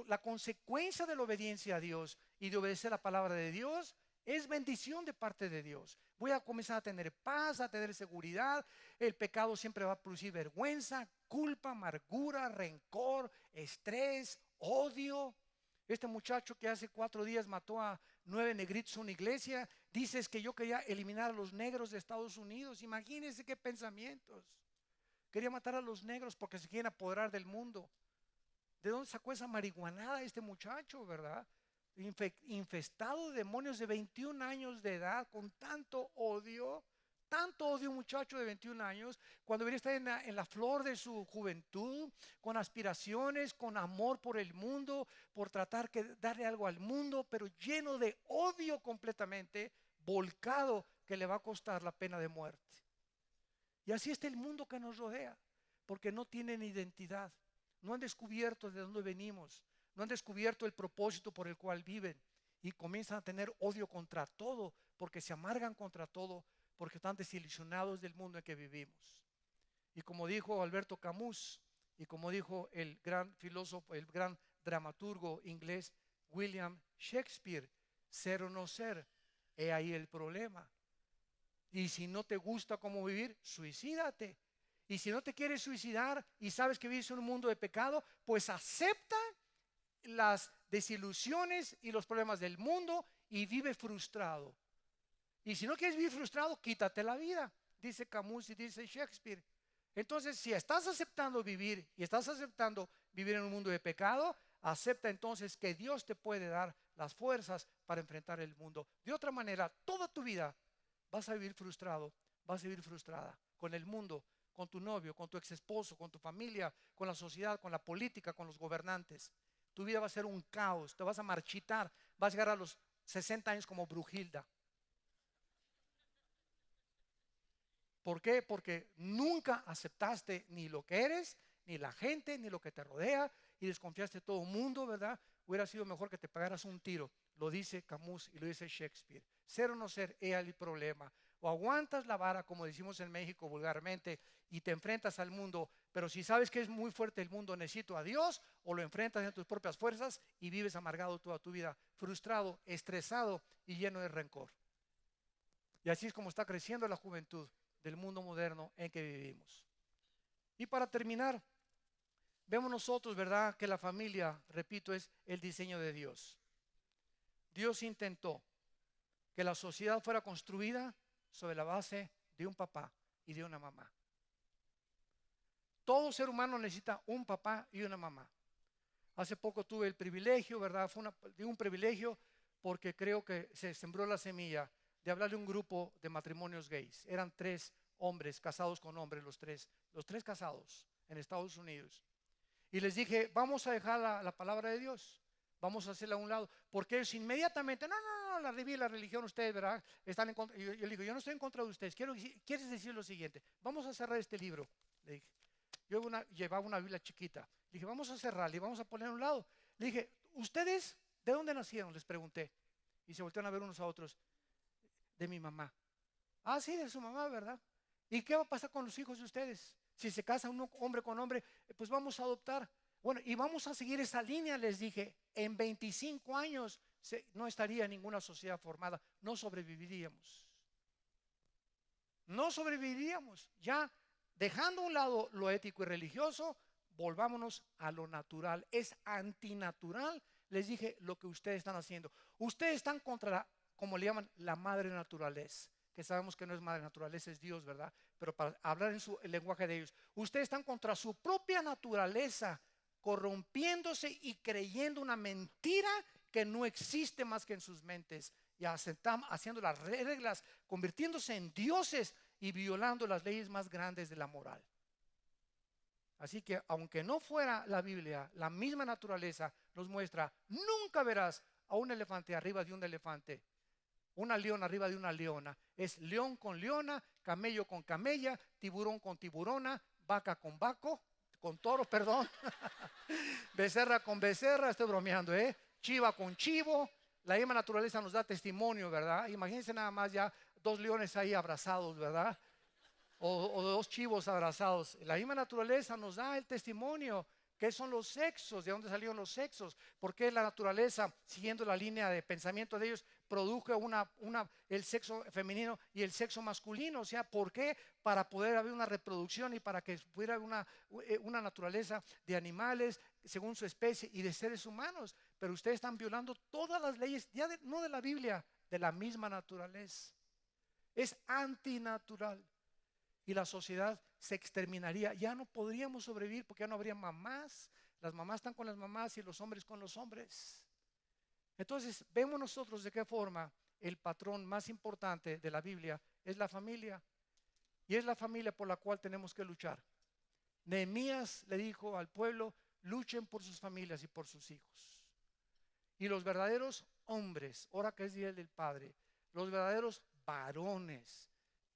[SPEAKER 1] la consecuencia de la obediencia a Dios y de obedecer la palabra de Dios Es bendición de parte de Dios. Voy a comenzar a tener paz, a tener seguridad. El pecado siempre va a producir vergüenza, culpa, amargura, rencor, estrés, odio. Este muchacho que hace 4 días mató a 9 negritos en una iglesia, dices que yo quería eliminar a los negros de Estados Unidos. Imagínense qué pensamientos. Quería matar a los negros porque se quieren apoderar del mundo. ¿De dónde sacó esa marihuanada este muchacho, verdad? Infestado de demonios de 21 años de edad, con tanto odio un muchacho de 21 años, cuando debería estar en la flor de su juventud, con aspiraciones, con amor por el mundo, por tratar de darle algo al mundo, pero lleno de odio completamente, volcado, que le va a costar la pena de muerte. Y así está el mundo que nos rodea, porque no tienen identidad, no han descubierto de dónde venimos, no han descubierto el propósito por el cual viven y comienzan a tener odio contra todo, porque se amargan contra todo, porque están desilusionados del mundo en que vivimos. Y como dijo Alberto Camus, y como dijo el gran filósofo, el gran dramaturgo inglés William Shakespeare, ser o no ser, he ahí el problema. Y si no te gusta cómo vivir, suicídate. Y si no te quieres suicidar y sabes que vives en un mundo de pecado, pues acepta las desilusiones y los problemas del mundo y vive frustrado. Y si no quieres vivir frustrado, quítate la vida, dice Camus y dice Shakespeare. Entonces, si estás aceptando vivir y estás aceptando vivir en un mundo de pecado, acepta entonces que Dios te puede dar las fuerzas para enfrentar el mundo. De otra manera, toda tu vida vas a vivir frustrado, vas a vivir frustrada con el mundo, con tu novio, con tu ex esposo, con tu familia, con la sociedad, con la política, con los gobernantes. Tu vida va a ser un caos, te vas a marchitar, vas a llegar a los 60 años como Brujilda. ¿Por qué? Porque nunca aceptaste ni lo que eres, ni la gente, ni lo que te rodea, y desconfiaste de todo el mundo, ¿verdad? Hubiera sido mejor que te pagaras un tiro. Lo dice Camus y lo dice Shakespeare. Ser o no ser, es el problema. O aguantas la vara, como decimos en México vulgarmente, y te enfrentas al mundo, pero si sabes que es muy fuerte el mundo, necesito a Dios, o lo enfrentas en tus propias fuerzas y vives amargado toda tu vida, frustrado, estresado y lleno de rencor. Y así es como está creciendo la juventud del mundo moderno en que vivimos. Y para terminar, vemos nosotros, ¿verdad?, que la familia, repito, es el diseño de Dios. Dios intentó que la sociedad fuera construida sobre la base de un papá y de una mamá. Todo ser humano necesita un papá y una mamá. Hace poco tuve el privilegio, ¿verdad? Fue un privilegio porque creo que se sembró la semilla de hablar de un grupo de matrimonios gays. Eran 3 hombres casados con hombres, los tres casados en Estados Unidos. Y les dije, vamos a dejar la palabra de Dios, vamos a hacerla a un lado, porque ellos inmediatamente, no, la religión, ustedes, ¿verdad?, están en contra. Yo le digo, yo no estoy en contra de ustedes, quieres decir lo siguiente, vamos a cerrar este libro, le dije. Yo llevaba una Biblia chiquita, le dije, vamos a cerrarla y vamos a poner a un lado. Le dije, ¿ustedes de dónde nacieron?, les pregunté. Y se voltearon a ver unos a otros. De mi mamá. Ah, sí, de su mamá, ¿verdad? ¿Y qué va a pasar con los hijos de ustedes? Si se casa un hombre con hombre, pues vamos a adoptar. Bueno, y vamos a seguir esa línea, les dije. En 25 años no estaría ninguna sociedad formada. No sobreviviríamos. No sobreviviríamos. Ya dejando a un lado lo ético y religioso, volvámonos a lo natural. Es antinatural, les dije, lo que ustedes están haciendo. Ustedes están contra como le llaman, la madre naturaleza, que sabemos que no es madre naturaleza, es Dios, ¿verdad? Pero para hablar en el lenguaje de ellos, ustedes están contra su propia naturaleza, corrompiéndose y creyendo una mentira que no existe más que en sus mentes, y haciendo las reglas, convirtiéndose en dioses y violando las leyes más grandes de la moral. Así que aunque no fuera la Biblia, la misma naturaleza nos muestra, nunca verás a un elefante arriba de un elefante, una leona arriba de una leona. Es león con leona, camello con camella, tiburón con tiburona, vaca con vaco, con toro, perdón, becerra con becerra, estoy bromeando, chiva con chivo. La misma naturaleza nos da testimonio, ¿verdad? Imagínense nada más ya 2 leones ahí abrazados, ¿verdad? O 2 chivos abrazados. La misma naturaleza nos da el testimonio ¿Qué son los sexos? ¿De dónde salieron los sexos? ¿Por qué la naturaleza, siguiendo la línea de pensamiento de ellos, produjo el sexo femenino y el sexo masculino? O sea, ¿por qué? Para poder haber una reproducción y para que pudiera haber una naturaleza de animales según su especie y de seres humanos. Pero ustedes están violando todas las leyes, ya no de la Biblia, de la misma naturaleza. Es antinatural. Y la sociedad se exterminaría. Ya no podríamos sobrevivir porque ya no habría mamás. Las mamás están con las mamás y los hombres con los hombres. Entonces, vemos nosotros de qué forma el patrón más importante de la Biblia es la familia. Y es la familia por la cual tenemos que luchar. Nehemías le dijo al pueblo: luchen por sus familias y por sus hijos. Y los verdaderos hombres, ahora que es Día del Padre, los verdaderos varones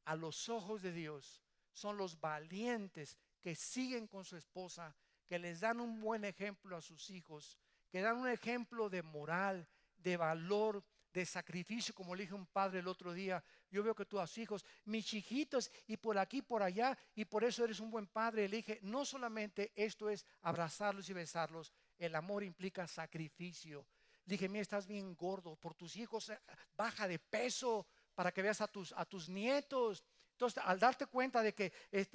[SPEAKER 1] a los ojos de Dios son los valientes que siguen con su esposa, que les dan un buen ejemplo a sus hijos, que dan un ejemplo de moral, de valor, de sacrificio. Como le dije a un padre el otro día: yo veo que tú has hijos, mis chiquitos, y por aquí, por allá, y por eso eres un buen padre. Y le dije: no solamente esto es abrazarlos y besarlos, el amor implica sacrificio. Le dije: mira, estás bien gordo, por tus hijos baja de peso, para que veas a tus nietos. Entonces, al darte cuenta de que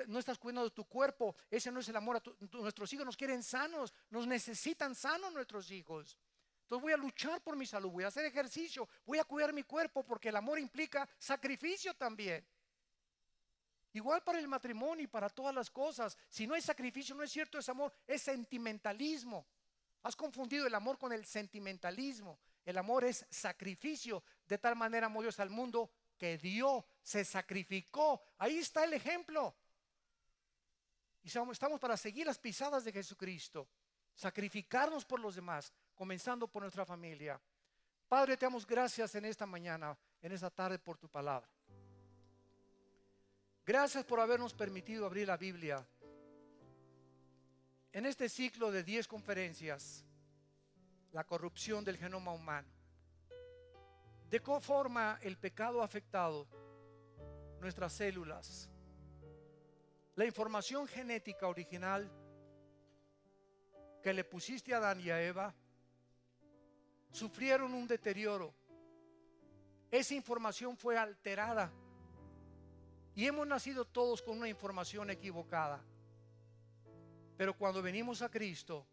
[SPEAKER 1] no estás cuidando de tu cuerpo, ese no es el amor. Nuestros hijos nos quieren sanos, nos necesitan sanos nuestros hijos. Entonces voy a luchar por mi salud, voy a hacer ejercicio, voy a cuidar mi cuerpo, porque el amor implica sacrificio también. Igual para el matrimonio y para todas las cosas. Si no hay sacrificio, no es cierto, es amor, es sentimentalismo. Has confundido el amor con el sentimentalismo. El amor es sacrificio. De tal manera amó Dios al mundo que dio, se sacrificó. Ahí está el ejemplo. Y estamos para seguir las pisadas de Jesucristo, sacrificarnos por los demás, comenzando por nuestra familia. Padre, te damos gracias en esta mañana, en esta tarde, por tu palabra. Gracias por habernos permitido abrir la Biblia en este ciclo de 10 conferencias, la corrupción del genoma humano. ¿De qué forma el pecado ha afectado nuestras células? La información genética original que le pusiste a Adán y a Eva sufrieron un deterioro. Esa información fue alterada y hemos nacido todos con una información equivocada. Pero cuando venimos a Cristo,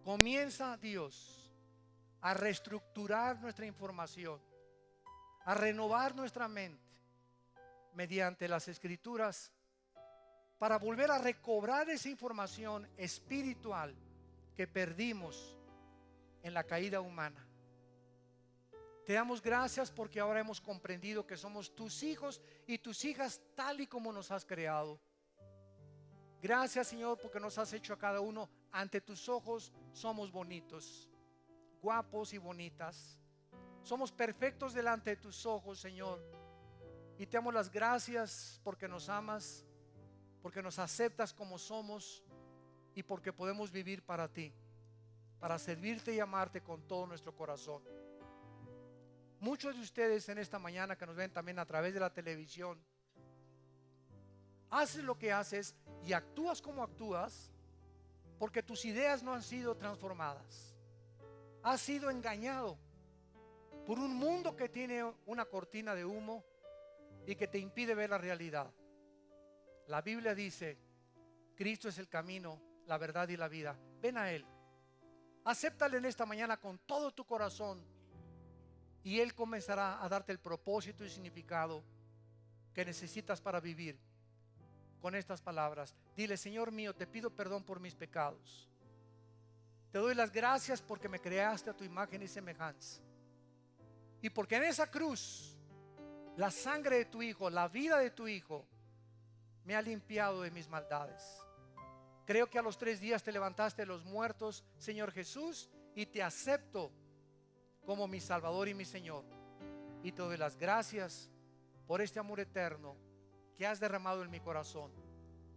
[SPEAKER 1] comienza Dios a reestructurar nuestra información, a renovar nuestra mente mediante las Escrituras, para volver a recobrar esa información espiritual que perdimos en la caída humana. Te damos gracias porque ahora hemos comprendido que somos tus hijos y tus hijas tal y como nos has creado. Gracias, Señor, porque nos has hecho a cada uno ante tus ojos. Somos bonitos, guapos y bonitas. Somos perfectos delante de tus ojos, Señor. Y te damos las gracias porque nos amas, porque nos aceptas como somos y porque podemos vivir para ti, para servirte y amarte con todo nuestro corazón. Muchos de ustedes en esta mañana que nos ven también a través de la televisión, haces lo que haces y actúas como actúas porque tus ideas no han sido transformadas. Has sido engañado por un mundo que tiene una cortina de humo y que te impide ver la realidad. La Biblia dice: Cristo es el camino, la verdad y la vida. Ven a Él, acéptale en esta mañana con todo tu corazón y Él comenzará a darte el propósito y significado que necesitas para vivir. Con estas palabras, dile: Señor mío, te pido perdón por mis pecados. Te doy las gracias porque me creaste a tu imagen y semejanza, y porque en esa cruz la sangre de tu Hijo, la vida de tu Hijo, me ha limpiado de mis maldades. Creo que a los 3 días te levantaste de los muertos, Señor Jesús, y te acepto como mi Salvador y mi Señor. Y te doy las gracias por este amor eterno que has derramado en mi corazón.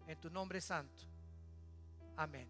[SPEAKER 1] En tu nombre santo. Amén.